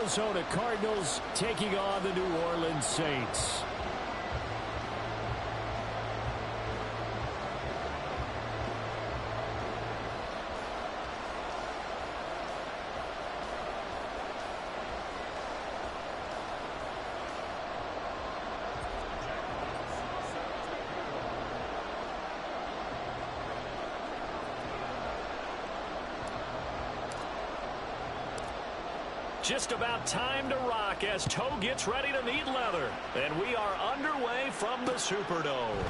Arizona Cardinals taking on the New Orleans Saints. Just about time to rock as Toe gets ready to meet leather. And we are underway from the Superdome.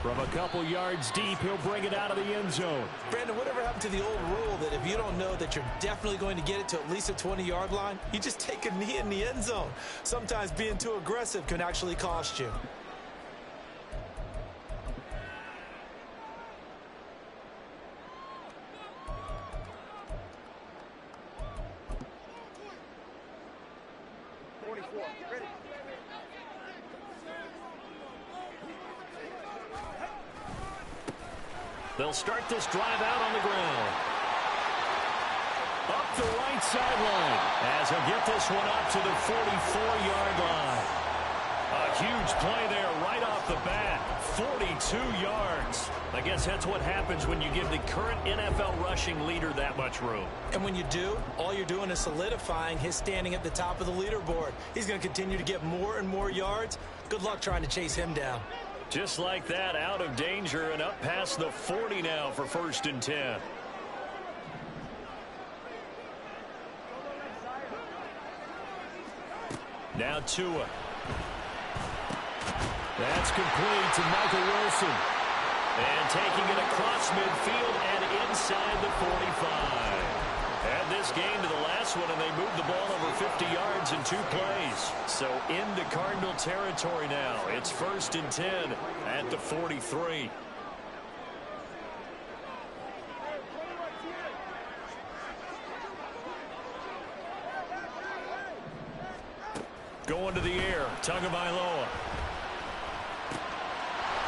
From a couple yards deep, he'll bring it out of the end zone. Brandon, whatever happened to the old rule that if you don't know that you're definitely going to get it to at least a 20-yard line, you just take a knee in the end zone. Sometimes being too aggressive can actually cost you. They'll start this drive out on the ground. Up the right sideline as he'll get this one up to the 44-yard line. A huge play there right off the bat. 42 yards. I guess that's what happens when you give the current NFL rushing leader that much room. And when you do, all you're doing is solidifying his standing at the top of the leaderboard. He's going to continue to get more and more yards. Good luck trying to chase him down. Just like that, out of danger and up past the 40 now for 1st and 10. Now Tua. That's complete to Michael Wilson. And taking it across midfield and inside the 45. Add this game to the last one, and they moved the ball over 50 yards in 2 plays. So into Cardinal territory now. It's 1st and 10 at the 43. Going to the air, Tagovailoa.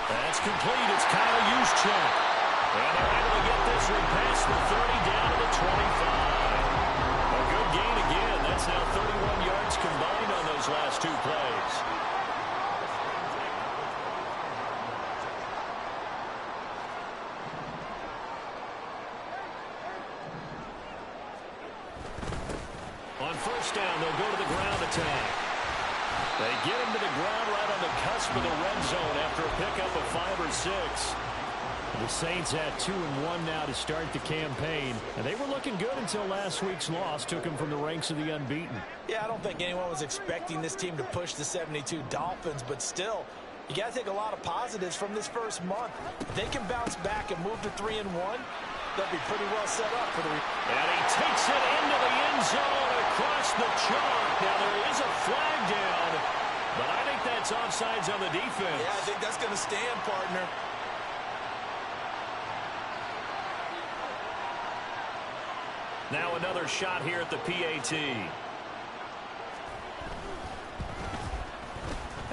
That's complete. It's Kyle Juszczyk. And they're able to get this one past the 30 down to the 25. A good gain again. That's now 31 yards combined on those last 2 plays. On 1st down, they'll go to the ground attack. They get him to the ground right on the cusp of the red zone after a pickup of 5 or 6. The Saints at 2-1 now to start the campaign. And they were looking good until last week's loss took them from the ranks of the unbeaten. Yeah, I don't think anyone was expecting this team to push the 72 Dolphins, but still, you got to take a lot of positives from this first month. If they can bounce back and move to 3-1, they'll be pretty well set up for the... And he takes it into the end zone across the chalk. Now there is a flag down, but I think that's offsides on the defense. Yeah, I think that's going to stand, partner. Now another shot here at the PAT.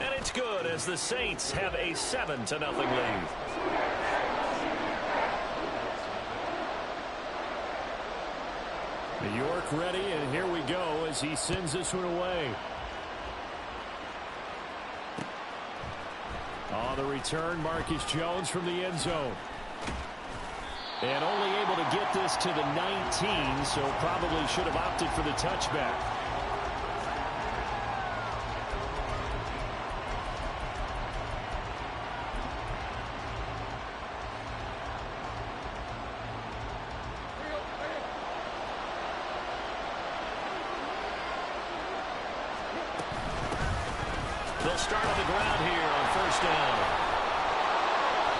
And it's good as the Saints have a 7-0 lead. New York ready, and here we go as he sends this one away. On the return, Marcus Jones from the end zone. And only able to get this to the 19, so probably should have opted for the touchback. They'll start on the ground here on 1st down.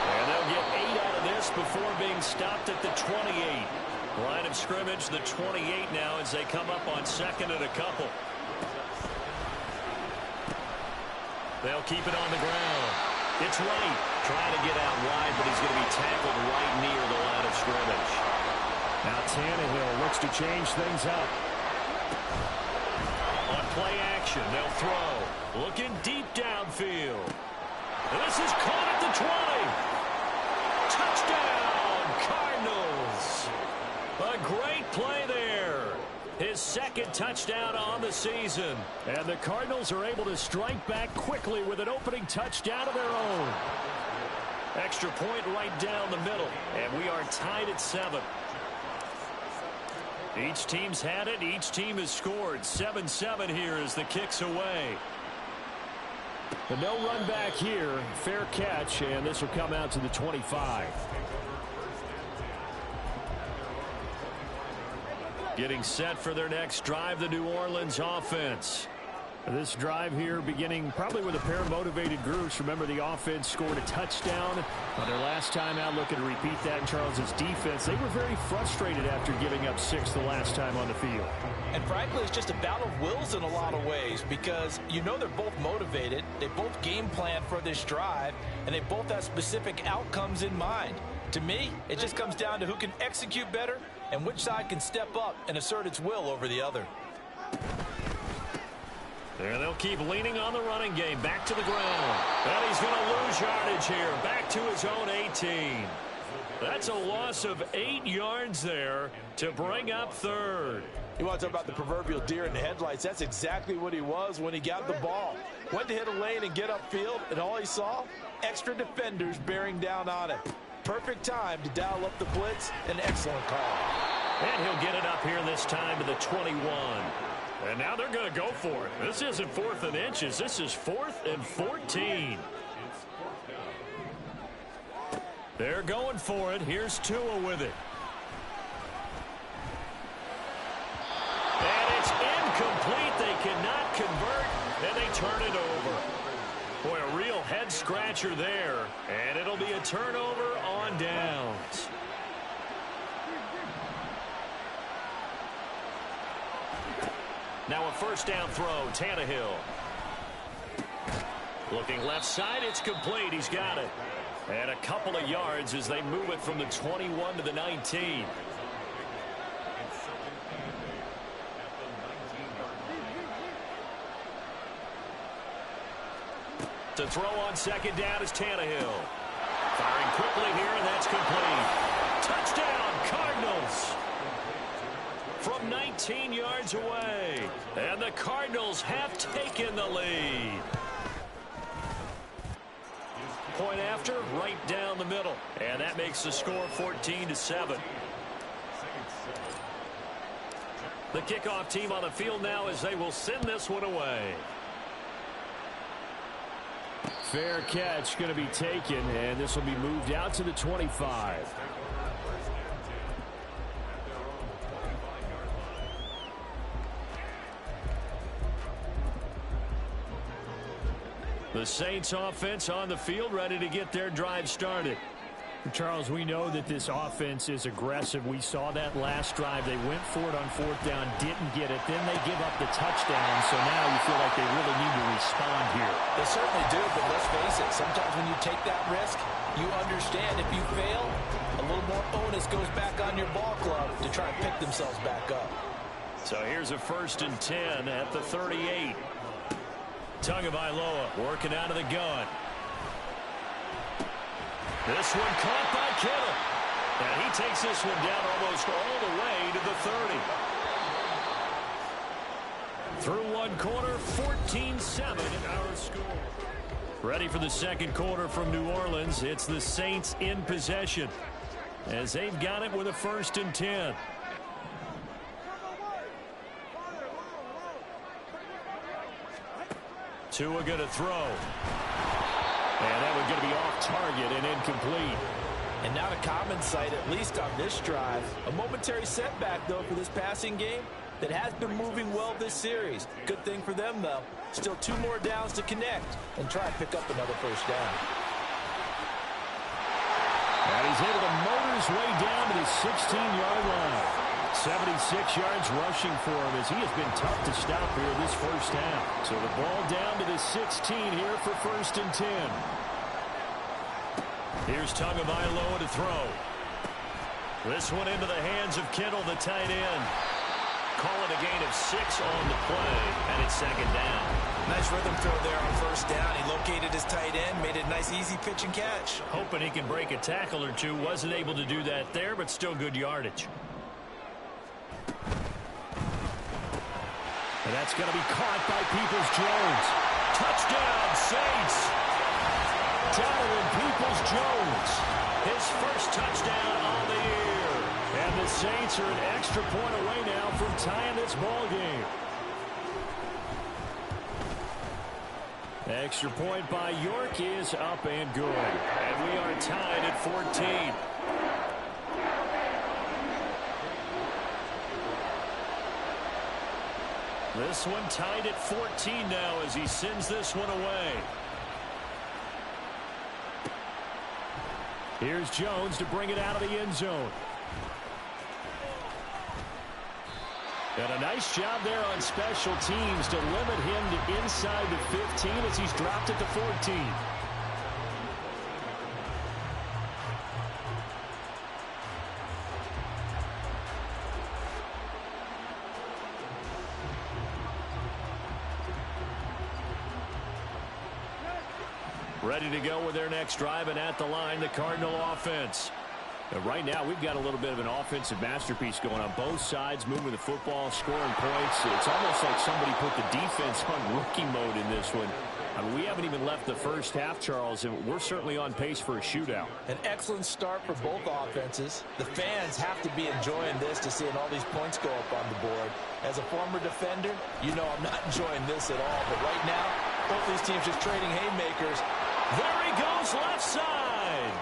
And they'll get 8 out of this before being stopped at the 28. Line of scrimmage, the 28 now as they come up on 2nd and a couple. They'll keep it on the ground. It's Wright trying to get out wide, but he's going to be tackled right near the line of scrimmage. Now Tannehill looks to change things up. On play action, they'll throw. Looking deep downfield. And this is caught at the 20. Touchdown, Cardinals. A great play there. His second touchdown on the season. And the Cardinals are able to strike back quickly with an opening touchdown of their own. Extra point right down the middle. And we are tied at 7. Each team's had it. Each team has scored. 7-7 here as the kick's away. But no run back here. Fair catch, and this will come out to the 25. Getting set for their next drive, the New Orleans offense. This drive here beginning probably with a pair of motivated groups. Remember, the offense scored a touchdown on their last time out. Looking to repeat that in Charles's defense. They were very frustrated after giving up 6 the last time on the field. And frankly, it's just a battle of wills in a lot of ways because you know they're both motivated. They both game plan for this drive, and they both have specific outcomes in mind. To me, it just comes down to who can execute better and which side can step up and assert its will over the other. And they'll keep leaning on the running game. Back to the ground. And he's going to lose yardage here. Back to his own 18. That's a loss of 8 yards there to bring up third. You want to talk about the proverbial deer in the headlights. That's exactly what he was when he got the ball. Went to hit a lane and get upfield, and all he saw, extra defenders bearing down on him. Perfect time to dial up the blitz. An excellent call. And he'll get it up here this time to the 21. And now they're going to go for it. This isn't 4th and inches. This is 4th and 14. They're going for it. Here's Tua with it. And it's incomplete. They cannot convert, and they turn it over. Boy, a real head-scratcher there. And it'll be a turnover on downs. Now a first down throw, Tannehill. Looking left side, it's complete. He's got it. And a couple of yards as they move it from the 21 to the 19. To throw on second down is Tannehill. Firing quickly here, and that's complete. Touchdown, Cardinals! From 19 yards away. And the Cardinals have taken the lead. Point after, right down the middle. And that makes the score 14-7. The kickoff team on the field now as they will send this one away. Fair catch going to be taken, and this will be moved out to the 25. The Saints offense on the field ready to get their drive started. Charles, we know that this offense is aggressive. We saw that last drive. They went for it on 4th down, didn't get it. Then they give up the touchdown. So now you feel like they really need to respond here. They certainly do, but let's face it. Sometimes when you take that risk, you understand if you fail, a little more onus goes back on your ball club to try and pick themselves back up. So here's a 1st and 10 at the 38. Tagovailoa working out of the gun. This one caught by Kittle. And he takes this one down almost all the way to the 30. Through one quarter, 14-7 our score. Ready for the second quarter from New Orleans. It's the Saints in possession as they've got it with a 1st and 10. Tua going to throw. And that one's going to be off target and incomplete. And not a common sight, at least on this drive. A momentary setback, though, for this passing game that has been moving well this series. Good thing for them, though. Still 2 more downs to connect and try and pick up another first down. And he's able to motor his way down to the 16-yard line. 76 yards rushing for him as he has been tough to stop here this first half. So the ball down to the 16 here for 1st and 10. Here's Tagovailoa to throw. This one into the hands of Kittle, the tight end. Call it a gain of 6 on the play, and it's 2nd down. Nice rhythm throw there on 1st down. He located his tight end, made it a nice, easy pitch and catch. Hoping he can break a tackle or two. Wasn't able to do that there, but still good yardage. And that's going to be caught by Peoples-Jones. Touchdown, Saints! Donovan Peoples-Jones, his first touchdown on the year. And the Saints are an extra point away now from tying this ball game. Extra point by York is up and good. And we are tied at 14. This one tied at 14 now as he sends this one away. Here's Jones to bring it out of the end zone. And a nice job there on special teams to limit him to inside the 15 as he's dropped at the 14. Ready to go with their next drive, and at the line, the Cardinal offense. And right now, we've got a little bit of an offensive masterpiece going on both sides, moving the football, scoring points. It's almost like somebody put the defense on rookie mode in this one. I mean, we haven't even left the first half, Charles, and we're certainly on pace for a shootout. An excellent start for both offenses. The fans have to be enjoying this to seeing all these points go up on the board. As a former defender, you know I'm not enjoying this at all. But right now, both these teams just trading haymakers. There he goes left side.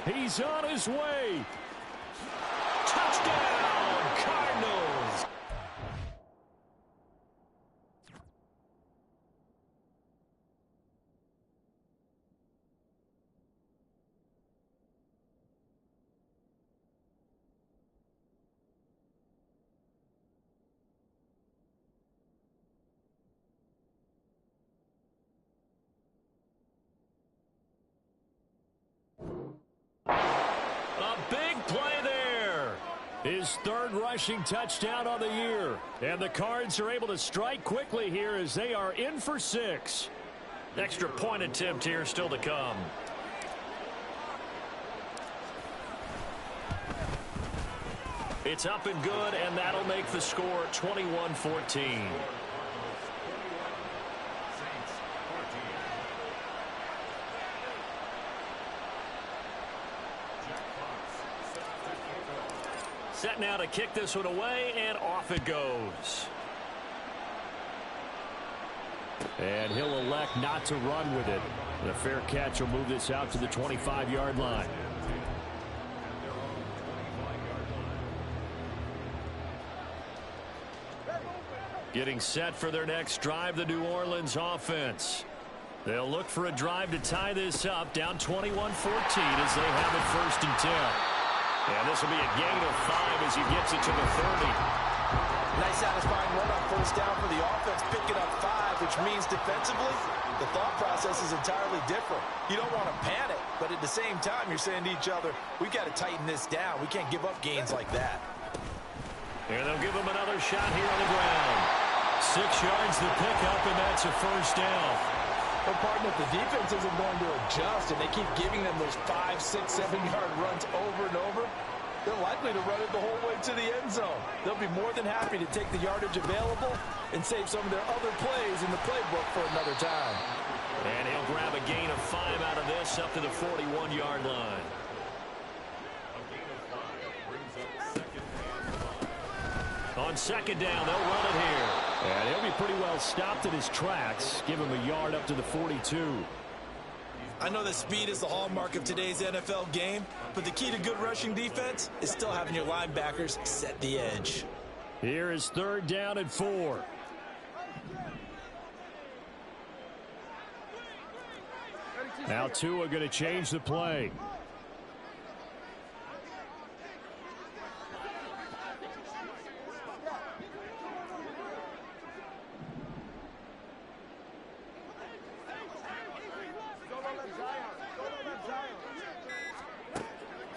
He's on his way. Touchdown, Cardinals. His third rushing touchdown on the year. And the Cards are able to strike quickly here as they are in for 6. Extra point attempt here still to come. It's up and good, and that'll make the score 21-14. Set now to kick this one away, and off it goes. And he'll elect not to run with it. And a fair catch will move this out to the 25-yard line. Getting set for their next drive, the New Orleans offense. They'll look for a drive to tie this up, down 21-14 as they have it 1st and 10. And this will be a gain of 5 as he gets it to the 30. Nice satisfying run on 1st down for the offense, picking up 5, which means defensively, the thought process is entirely different. You don't want to panic, but at the same time, you're saying to each other, we've got to tighten this down. We can't give up gains like that. And they'll give him another shot here on the ground. 6 yards to pick up, and that's a 1st down. But pardon, if the defense isn't going to adjust and they keep giving them those 5, 6, 7-yard runs over and over, they're likely to run it the whole way to the end zone. They'll be more than happy to take the yardage available and save some of their other plays in the playbook for another time. And he'll grab a gain of 5 out of this up to the 41-yard line. On 2nd down, they'll run it here. And he'll be pretty well stopped in his tracks. Give him a yard up to the 42. I know that speed is the hallmark of today's NFL game, but the key to good rushing defense is still having your linebackers set the edge. Here is 3rd down and 4. Now Tua going to change the play.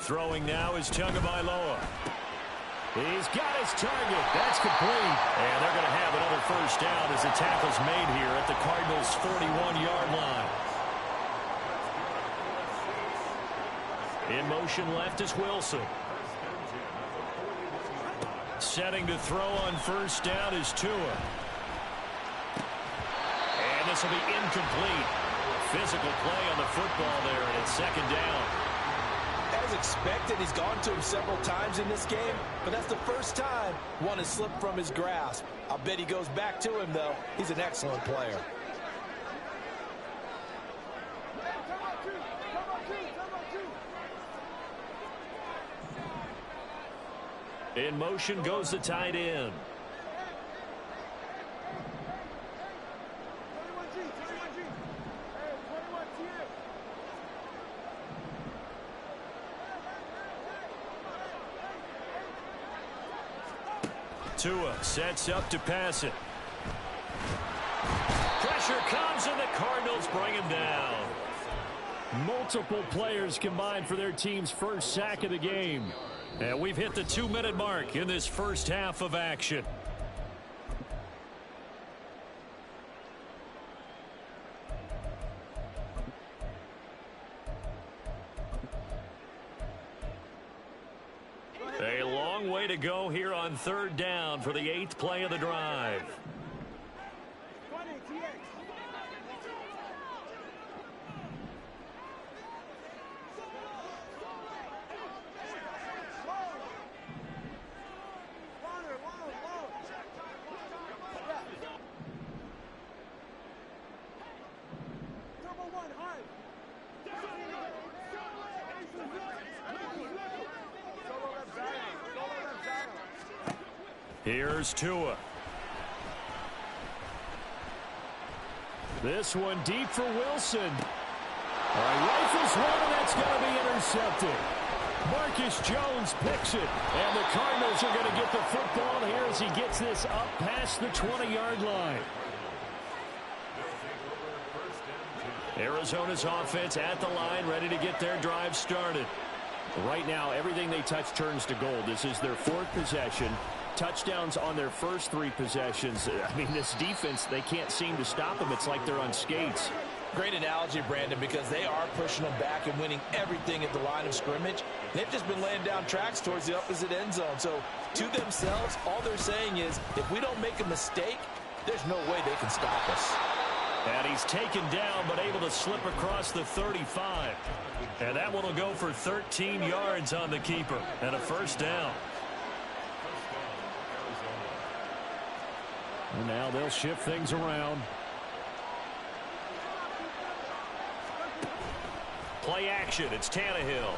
Throwing now is Tagovailoa. He's got his target. That's complete. And they're going to have another 1st down as the tackle's made here at the Cardinals' 41-yard line. In motion left is Wilson. Setting to throw on first down is Tua. And this will be incomplete. Physical play on the football there, and it's second down. As expected, he's gone to him several times in this game, but that's the first time one has slipped from his grasp. I'll bet he goes back to him, though. He's an excellent player. In motion goes the tight end. Tua sets up to pass it. Pressure comes, and the Cardinals bring him down. Multiple players combined for their team's first sack of the game. And we've hit the 2-minute mark in this first half of action. A long way to go here on third down for the 8th play of the drive. Here's Tua. This one deep for Wilson. All right, rifles one, and that's going to be intercepted. Marcus Jones picks it, and the Cardinals are going to get the football here as he gets this up past the 20-yard line. Arizona's offense at the line, ready to get their drive started. Right now, everything they touch turns to gold. This is their 4th possession. Touchdowns on their first 3 possessions. I mean, this defense, they can't seem to stop them. It's like they're on skates. Great analogy, Brandon, because they are pushing them back and winning everything at the line of scrimmage. They've just been laying down tracks towards the opposite end zone. So, to themselves, all they're saying is, if we don't make a mistake, there's no way they can stop us. And he's taken down, but able to slip across the 35. And that one will go for 13 yards on the keeper and a first down. And now they'll shift things around. Play action. It's Tannehill.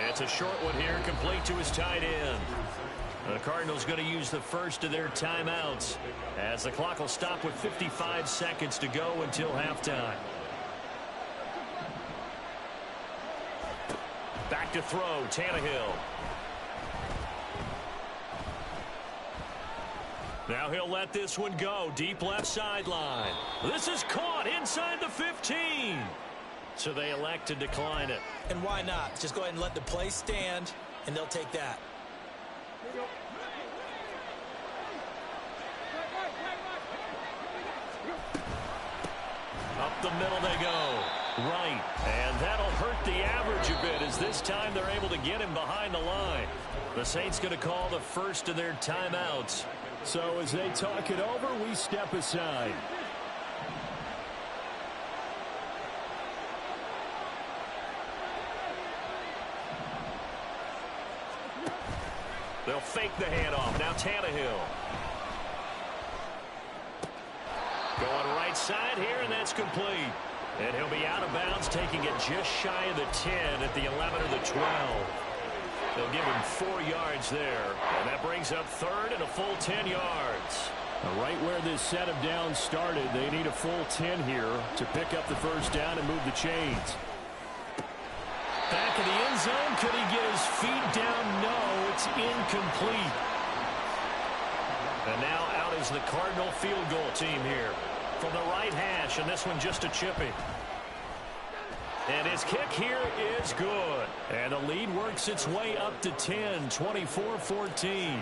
It's a short one here, complete to his tight end. The Cardinals going to use the first of their timeouts as the clock will stop with 55 seconds to go until halftime. Back to throw, Tannehill. Now he'll let this one go. Deep left sideline. This is caught inside the 15. So they elect to decline it. And why not? Just go ahead and let the play stand, and they'll take that. Up the middle they go. Right. And that'll hurt the average a bit as this time they're able to get him behind the line. The Saints going to call the first of their timeouts. So as they talk it over, we step aside. They'll fake the handoff. Now Tannehill. Going right side here, and that's complete. And he'll be out of bounds, taking it just shy of the 10 at the 11 or the 12. They'll give him 4 yards there. And that brings up third and a full 10 yards. Right where this set of downs started, they need a full 10 here to pick up the first down and move the chains. Back in the end zone. Could he get his feet down? No, it's incomplete. And now out is the Cardinal field goal team here from the right hash, and this one just a chipping. And his kick here is good. And the lead works its way up to 10, 24-14.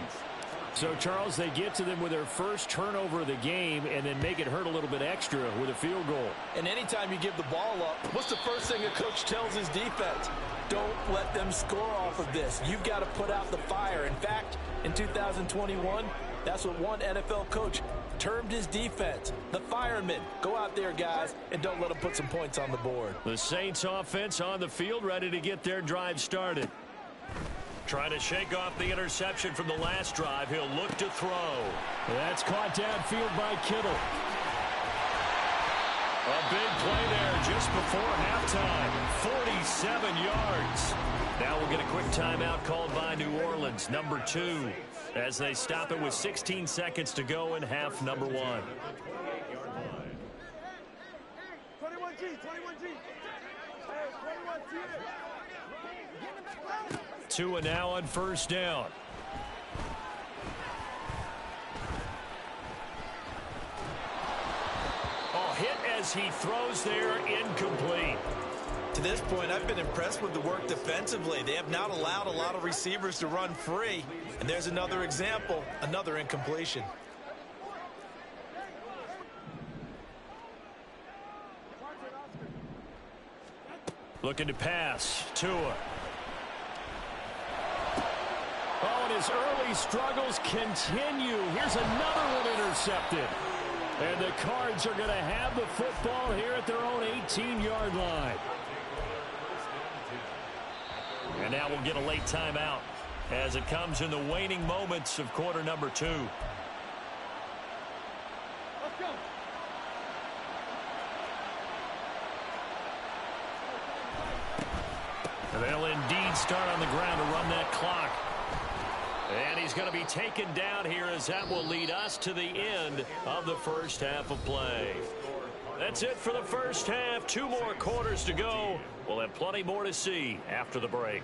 So, Charles, they get to them with their first turnover of the game and then make it hurt a little bit extra with a field goal. And anytime you give the ball up, what's the first thing a coach tells his defense? Don't let them score off of this. You've got to put out the fire. In fact, in 2021, that's what one NFL coach termed his defense, the firemen. Go out there, guys, and don't let them put some points on the board. The Saints offense on the field, ready to get their drive started. Trying to shake off the interception from the last drive. He'll look to throw. That's caught downfield by Kittle. A big play there just before halftime. 47 yards. Now we'll get a quick timeout called by New Orleans, number 2, as they stop it with 16 seconds to go in half number 1. 21G, 21G. Hey, 21G. Tua now on first down. Oh, hit as he throws there, incomplete. To this point, I've been impressed with the work defensively. They have not allowed a lot of receivers to run free. And there's another example, another incompletion. Looking to pass. Tua. Oh, and his early struggles continue. Here's another one intercepted. And the Cards are going to have the football here at their own 18-yard line. And now we'll get a late timeout as it comes in the waning moments of quarter number 2. Let's go. They'll indeed start on the ground to run that clock. And he's going to be taken down here as that will lead us to the end of the first half of play. That's it for the first half. 2 more quarters to go. We'll have plenty more to see after the break.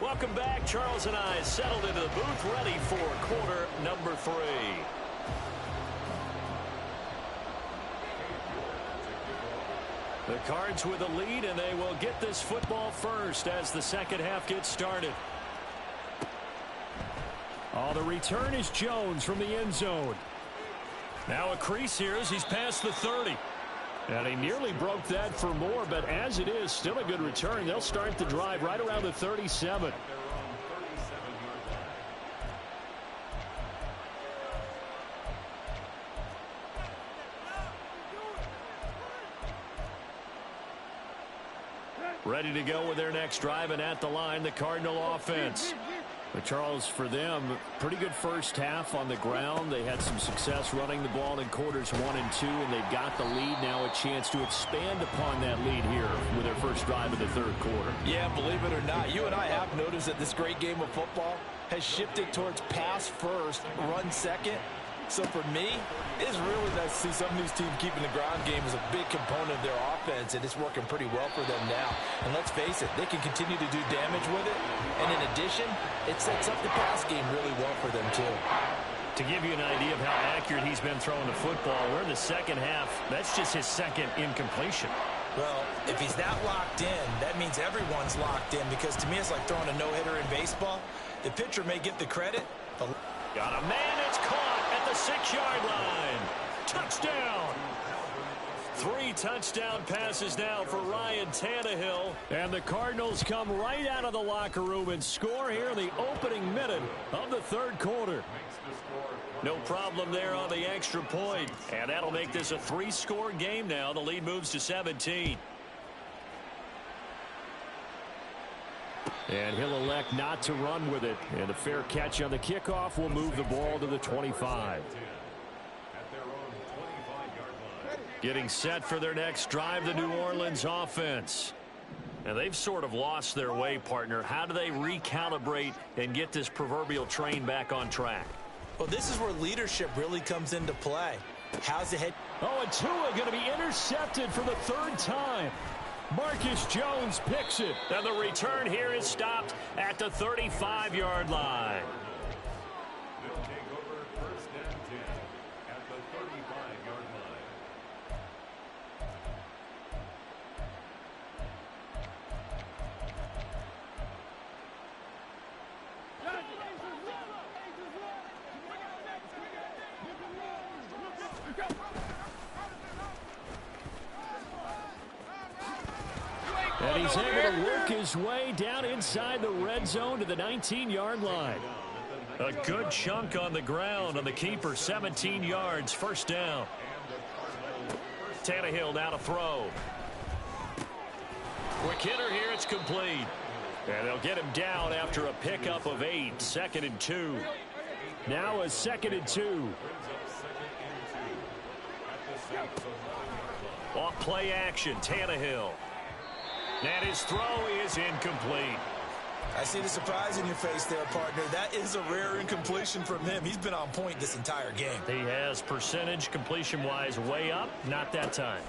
Welcome back. Charles and I settled into the booth, ready for quarter number 3. The Cards with a lead, and they will get this football first as the second half gets started. Oh, the return is Jones from the end zone. Now a crease here as he's past the 30. And he nearly broke that for more, but as it is, still a good return. They'll start the drive right around the 37. Ready to go with their next drive, and at the line, the Cardinal offense. But Charles, for them, pretty good first half on the ground. They had some success running the ball in quarters 1 and 2, and they've got the lead now, a chance to expand upon that lead here with their first drive of the third quarter. Yeah, believe it or not, you and I have noticed that this great game of football has shifted towards pass first, run second. So for me, it's really nice to see some of these teams keeping the ground game as a big component of their offense, and it's working pretty well for them now. And let's face it, they can continue to do damage with it. And in addition, it sets up the pass game really well for them too. To give you an idea of how accurate he's been throwing the football, we're in the second half. That's just his second incompletion. Well, if he's that locked in, that means everyone's locked in, because to me it's like throwing a no-hitter in baseball. The pitcher may get the credit. Got a man, it's caught at the 6-yard line. Touchdown. 3 touchdown passes now for Ryan Tannehill. And the Cardinals come right out of the locker room and score here in the opening minute of the third quarter. No problem there on the extra point. And that'll make this a 3-score game now. The lead moves to 17. And he'll elect not to run with it. And a fair catch on the kickoff will move the ball to the 25. Getting set for their next drive, the New Orleans offense. And they've sort of lost their way, partner. How do they recalibrate and get this proverbial train back on track? Well, this is where leadership really comes into play. How's the head? Oh, and Tua going to be intercepted for the 3rd time. Marcus Jones picks it. And the return here is stopped at the 35-yard line. They'll take over first and 10 at the 35-yard line. And he's able to work his way down inside the red zone to the 19-yard line. A good chunk on the ground on the keeper, 17 yards, first down. Tannehill now to throw. Quick hitter here, it's complete. And they'll get him down after a pickup of 8, 2nd and 2. Now a 2nd and 2. Off play action, Tannehill. And his throw is incomplete. I see the surprise in your face there, partner. That is a rare incompletion from him. He's been on point this entire game. He has percentage completion-wise way up. Not that time.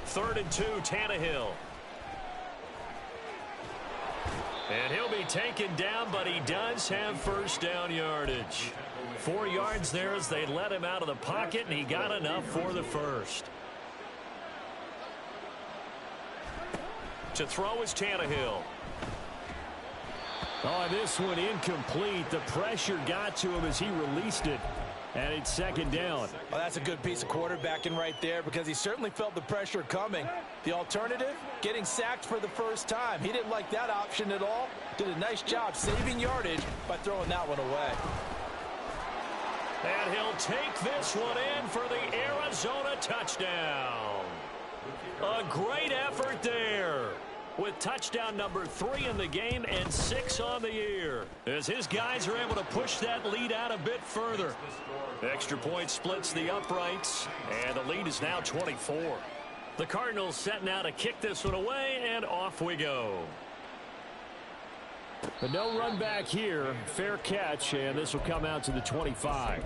3rd and 2, Tannehill. And he'll be taken down, but he does have first down yardage. 4 yards there as they let him out of the pocket, and he got enough for the first. To throw is Tannehill. Oh, this one incomplete. The pressure got to him as he released it. And it's 2nd down. Well, that's a good piece of quarterbacking right there because he certainly felt the pressure coming. The alternative, getting sacked for the first time. He didn't like that option at all. Did a nice job saving yardage by throwing that one away. And he'll take this one in for the Arizona touchdown. A great effort there, with touchdown number 3 in the game and 6 on the year, as his guys are able to push that lead out a bit further. Extra point splits the uprights, and the lead is now 24. The Cardinals set now to kick this one away, and off we go. But no run back here. Fair catch, and this will come out to the 25.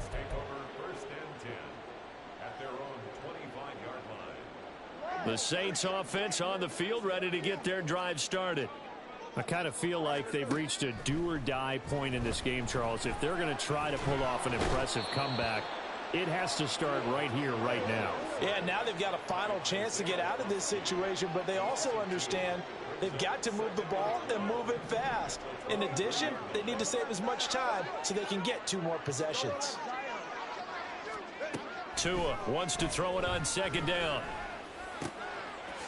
The Saints offense on the field, ready to get their drive started. I kind of feel like they've reached a do-or-die point in this game, Charles. If they're going to try to pull off an impressive comeback, it has to start right here, right now. Yeah, now they've got a final chance to get out of this situation, but they also understand they've got to move the ball and move it fast. In addition, they need to save as much time so they can get 2 more possessions. Tua wants to throw it on 2nd down.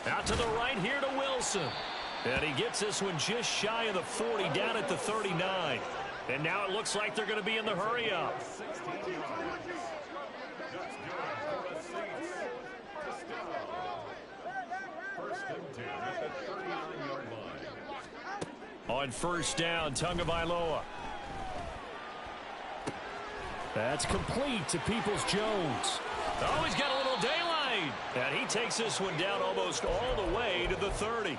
Out to the right here to Wilson. And he gets this one just shy of the 40, down at the 39. And now it looks like they're going to be in the hurry up. On 1st down, Tagovailoa. That's complete to Peoples-Jones. Oh, he's got a little daylight. And he takes this one down almost all the way to the 30.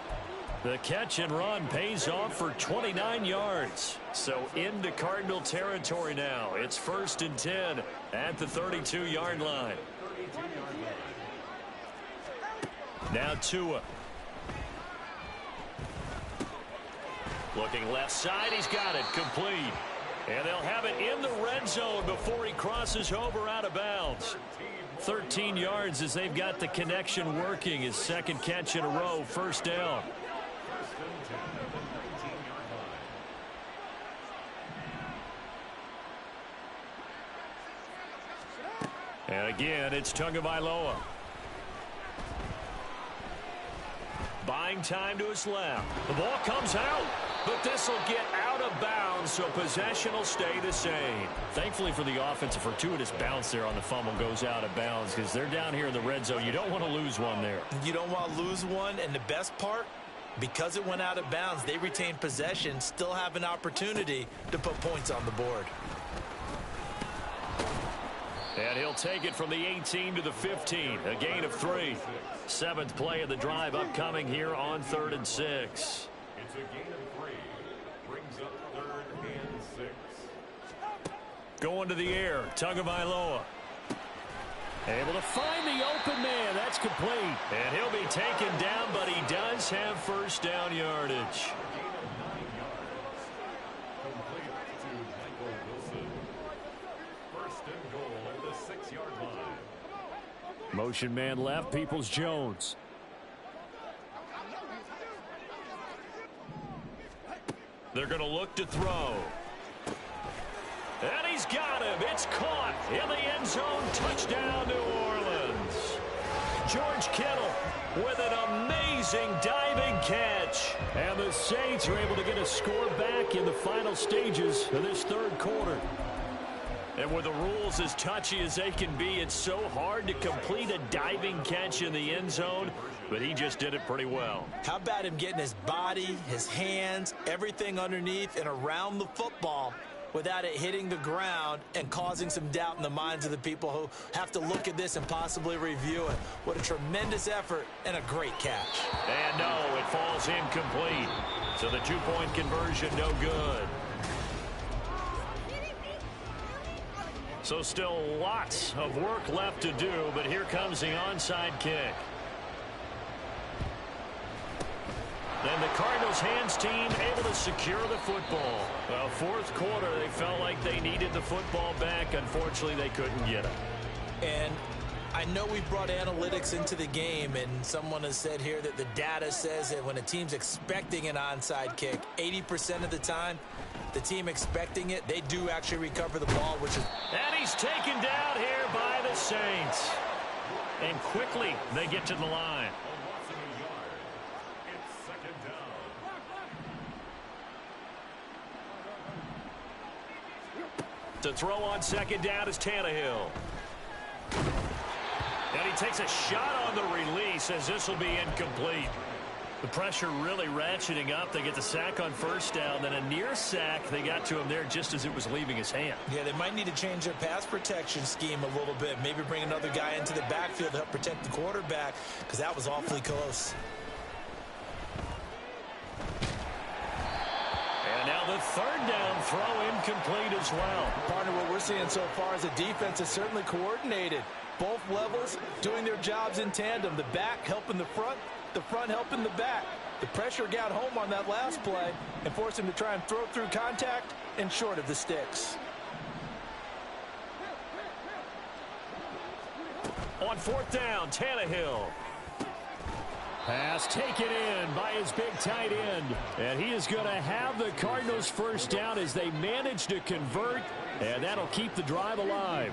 The catch and run pays off for 29 yards. So into Cardinal territory now. It's 1st and 10 at the 32-yard line. Now Tua. Looking left side, he's got it complete. And they'll have it in the red zone before he crosses over out of bounds. 13 yards as they've got the connection working. His 2nd catch in a row, 1st down. And again, it's Tagovailoa. Buying time to his left. The ball comes out, but this will get out of bounds, so possession will stay the same. Thankfully for the offense, a fortuitous bounce there on the fumble goes out of bounds because they're down here in the red zone. You don't want to lose one there. You don't want to lose one, and the best part, because it went out of bounds, they retain possession, still have an opportunity to put points on the board. And he'll take it from the 18 to the 15, a gain of 3. 7th play of the drive upcoming here on 3rd and 6. It's a gain of 3. Brings up 3rd and 6. Going to the air, Tagovailoa. Able to find the open man. That's complete. And he'll be taken down, but he does have 1st down yardage. Motion man left, Peoples-Jones. They're going to look to throw. And he's got him. It's caught in the end zone. Touchdown, New Orleans. George Kittle with an amazing diving catch. And the Saints are able to get a score back in the final stages of this third quarter. And with the rules as touchy as they can be, it's so hard to complete a diving catch in the end zone, but he just did it pretty well. How about him getting his body, his hands, everything underneath and around the football without it hitting the ground and causing some doubt in the minds of the people who have to look at this and possibly review it. What a tremendous effort and a great catch. And no, it falls incomplete. So the two-point conversion no good. So still lots of work left to do, but here comes the onside kick. And the Cardinals hands team able to secure the football. Well, fourth quarter, they felt like they needed the football back. Unfortunately, they couldn't get it. And I know we brought analytics into the game, and someone has said here that the data says that when a team's expecting an onside kick, 80% of the time, the team expecting it, they do actually recover the ball, which is... And he's taken down here by the Saints. And quickly, they get to the line. To throw on second down is Tannehill. And he takes a shot on the release as this will be incomplete. The pressure really ratcheting up. They get the sack on first down, then a near sack. They got to him there just as it was leaving his hand. Yeah, they might need to change their pass protection scheme a little bit. Maybe bring another guy into the backfield to help protect the quarterback, because that was awfully close. And now the third down throw incomplete as well. Partner, what we're seeing so far is the defense is certainly coordinated. Both levels doing their jobs in tandem. The back helping the front helping the back. The pressure got home on that last play and forced him to try and throw through contact and short of the sticks. On fourth down, Tannehill. Pass taken in by his big tight end. And he is going to have the Cardinals first down as they manage to convert. And that'll keep the drive alive.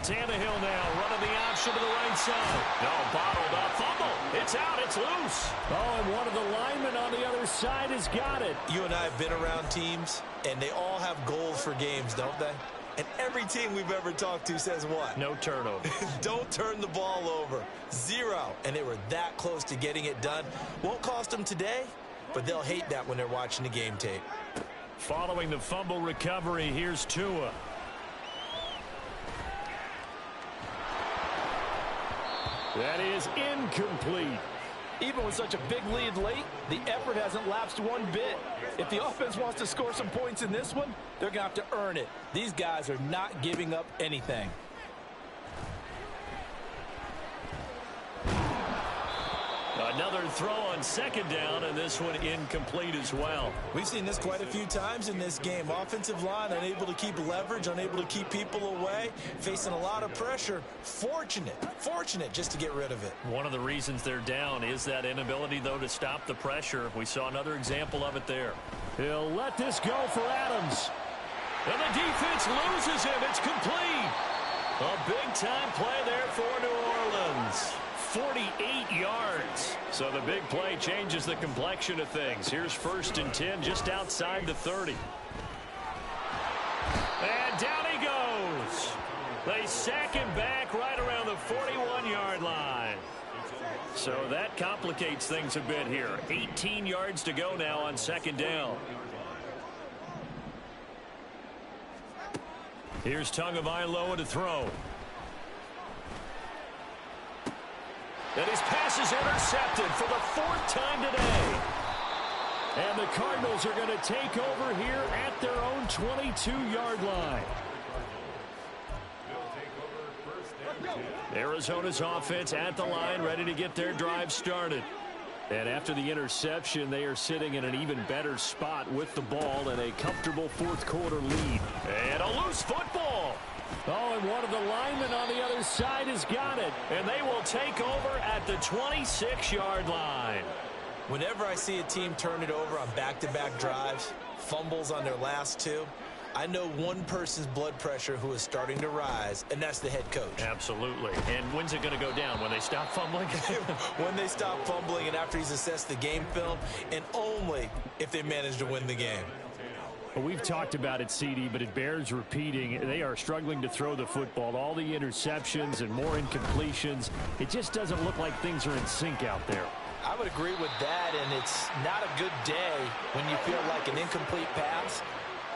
Tannehill now running the option to the right side. No, bottled up. Fumble. It's out. It's loose. Oh, and one of the linemen on the other side has got it. You and I have been around teams, and they all have goals for games, don't they? And every team we've ever talked to says what? No turnover. Don't turn the ball over. 0. And they were that close to getting it done. Won't cost them today, but they'll hate that when they're watching the game tape. Following the fumble recovery, here's Tua. That is incomplete. Even with such a big lead late, the effort hasn't lapsed one bit. If the offense wants to score some points in this one, they're going to have to earn it. These guys are not giving up anything. Another throw on second down, and this one incomplete as well. We've seen this quite a few times in this game. Offensive line unable to keep leverage, unable to keep people away, facing a lot of pressure. Fortunate just to get rid of it. One of the reasons they're down is that inability, though, to stop the pressure. We saw another example of it there. He'll let this go for Adams. And the defense loses him. It's complete. A big-time play there for New Orleans. 48 yards. So the big play changes the complexion of things. Here's 1st and 10 just outside the 30. And down he goes. They sack him back right around the 41-yard line. So that complicates things a bit here. 18 yards to go now on second down. Here's Tagovailoa to throw. And his pass is intercepted for the 4th time today. And the Cardinals are going to take over here at their own 22-yard line. Arizona's offense at the line, ready to get their drive started. And after the interception, they are sitting in an even better spot with the ball and a comfortable 4th quarter lead. And a loose football. Oh, and one of the linemen on the other side has got it. And they will take over at the 26-yard line. Whenever I see a team turn it over on back-to-back drives, fumbles on their last 2, I know one person's blood pressure who is starting to rise, and that's the head coach. Absolutely. And when's it going to go down? When they stop fumbling? When they stop fumbling and after he's assessed the game film, and only if they manage to win the game. Well, we've talked about it, CD, but it bears repeating. They are struggling to throw the football. All the interceptions and more incompletions. It just doesn't look like things are in sync out there. I would agree with that, and it's not a good day when you feel like an incomplete pass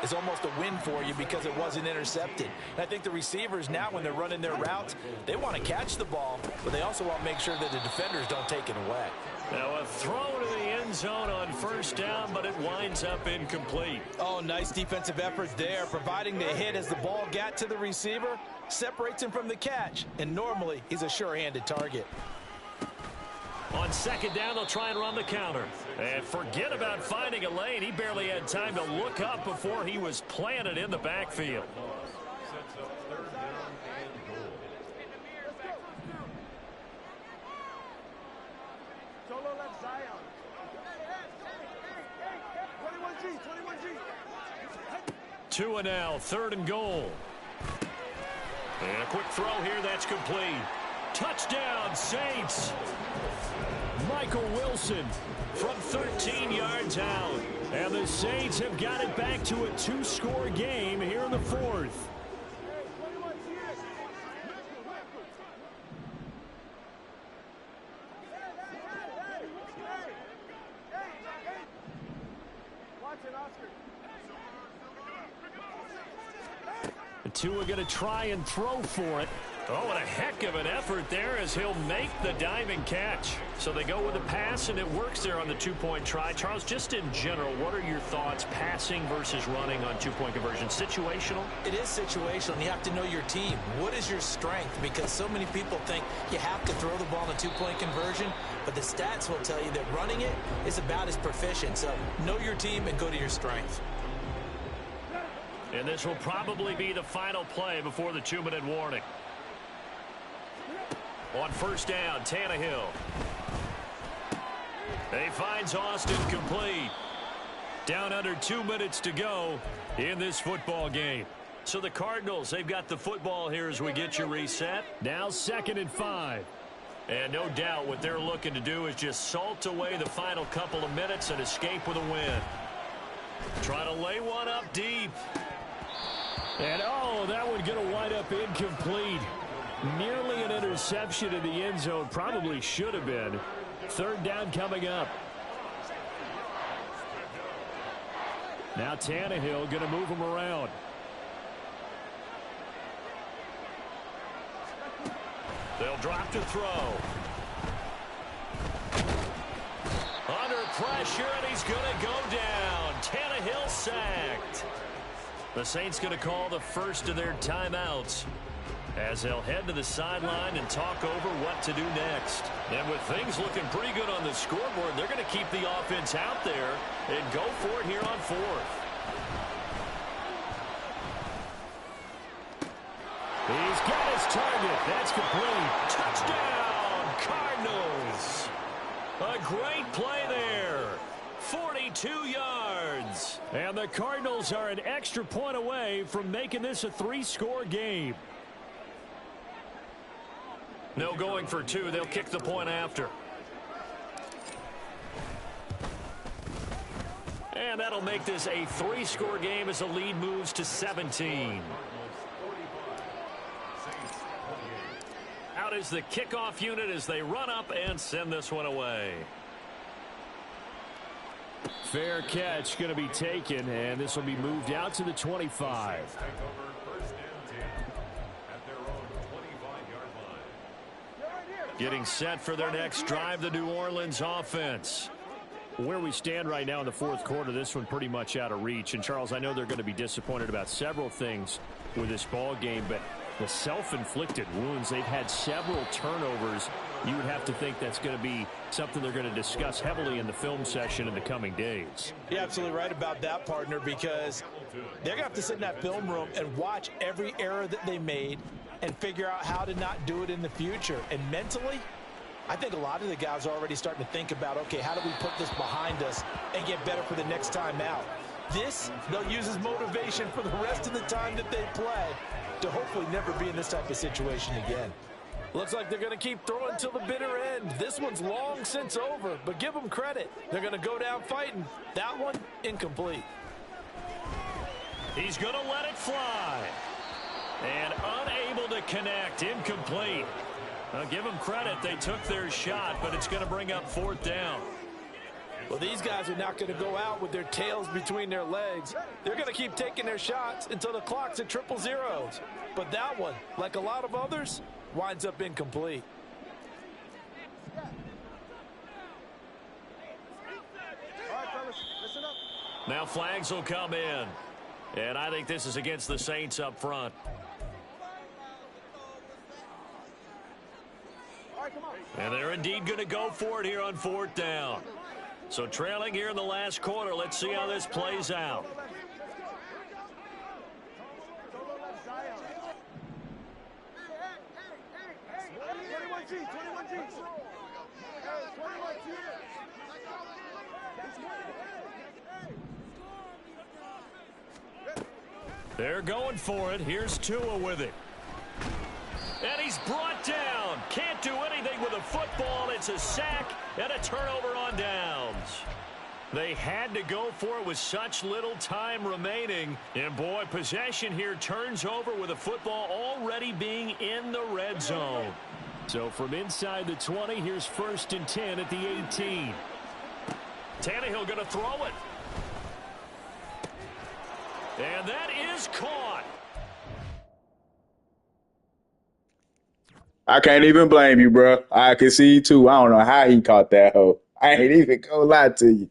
is almost a win for you because it wasn't intercepted. And I think the receivers now, when they're running their routes, they want to catch the ball, but they also want to make sure that the defenders don't take it away. Now a throw to the end zone on first down, but it winds up incomplete. Oh, nice defensive effort there, providing the hit as the ball got to the receiver, separates him from the catch, and normally he's a sure-handed target. On second down, they'll try and run the counter. And forget about finding a lane. He barely had time to look up before he was planted in the backfield. Sets up third down and goal. Solo left Zion. 21G, 21G. Two and now, third and goal. And a quick throw here, that's complete. Touchdown, Saints. Michael Wilson from 13 yards out. And the Saints have got it back to a two-score game here in the fourth. The two are going to try and throw for it. Oh, and a heck of an effort there as he'll make the diamond catch. So they go with a pass, and it works there on the two-point try. Charles, just in general, what are your thoughts passing versus running on two-point conversion? Situational? It is situational, and you have to know your team. What is your strength? Because so many people think you have to throw the ball in a two-point conversion, but the stats will tell you that running it is about as proficient. So know your team and go to your strength. And this will probably be the final play before the 2-minute warning. On first down, Tannehill. He finds Austin complete. Down under 2 minutes to go in this football game. So the Cardinals, they've got the football here as we get you reset. Now 2nd and 5. And no doubt what they're looking to do is just salt away the final couple of minutes and escape with a win. Try to lay one up deep. And, oh, that one going to wind up incomplete. Nearly an interception in the end zone. Probably should have been. Third down coming up. Now Tannehill going to move him around. They'll drop to throw. Under pressure, and he's going to go down. Tannehill sacked. The Saints going to call the first of their timeouts as they'll head to the sideline and talk over what to do next. And with things looking pretty good on the scoreboard, they're going to keep the offense out there and go for it here on fourth. He's got his target. That's complete. Touchdown, Cardinals. A great play there. 42 yards. And the Cardinals are an extra point away from making this a 3-score game. No going for two. They'll kick the point after. And that'll make this a 3-score game as the lead moves to 17. Out is the kickoff unit as they run up and send this one away. Fair catch going to be taken, and this will be moved out to the 25. Getting set for their next drive, the New Orleans offense. Where we stand right now in the fourth quarter, this one pretty much out of reach. And, Charles, I know they're going to be disappointed about several things with this ball game, but the self-inflicted wounds, they've had several turnovers. You would have to think that's going to be something they're going to discuss heavily in the film session in the coming days. You're absolutely right about that, partner, because they're going to have to sit in that film room and watch every error that they made and figure out how to not do it in the future. And mentally, I think a lot of the guys are already starting to think about, okay, how do we put this behind us and get better for the next time out? This, they'll use as motivation for the rest of the time that they play to hopefully never be in this type of situation again. Looks like they're going to keep throwing till the bitter end. This one's long since over, but give them credit. They're going to go down fighting. That one, incomplete. He's going to let it fly. And unable to connect, incomplete. Give them credit. They took their shot, but it's going to bring up 4th down. Well, these guys are not going to go out with their tails between their legs. They're going to keep taking their shots until the clock's at 0-0. But that one, like a lot of others, winds up incomplete. All right, fellas, listen up. Now flags will come in. And I think this is against the Saints up front. All right, come on. And they're indeed going to go for it here on 4th down. So trailing here in the last quarter. Let's see how this plays out. Solo left Zion. 21G, 21G. 21G. They're going for it. Here's Tua with it. And he's brought down. Can't do anything with a football. It's a sack and a turnover on downs. They had to go for it with such little time remaining. And, boy, possession here turns over with a football already being in the red zone. So from inside the 20, here's 1st and 10 at the 18. Tannehill going to throw it. And that is caught. I can't even blame you, bro. I can see you too. I don't know how he caught that hoe. I ain't even gonna lie to you.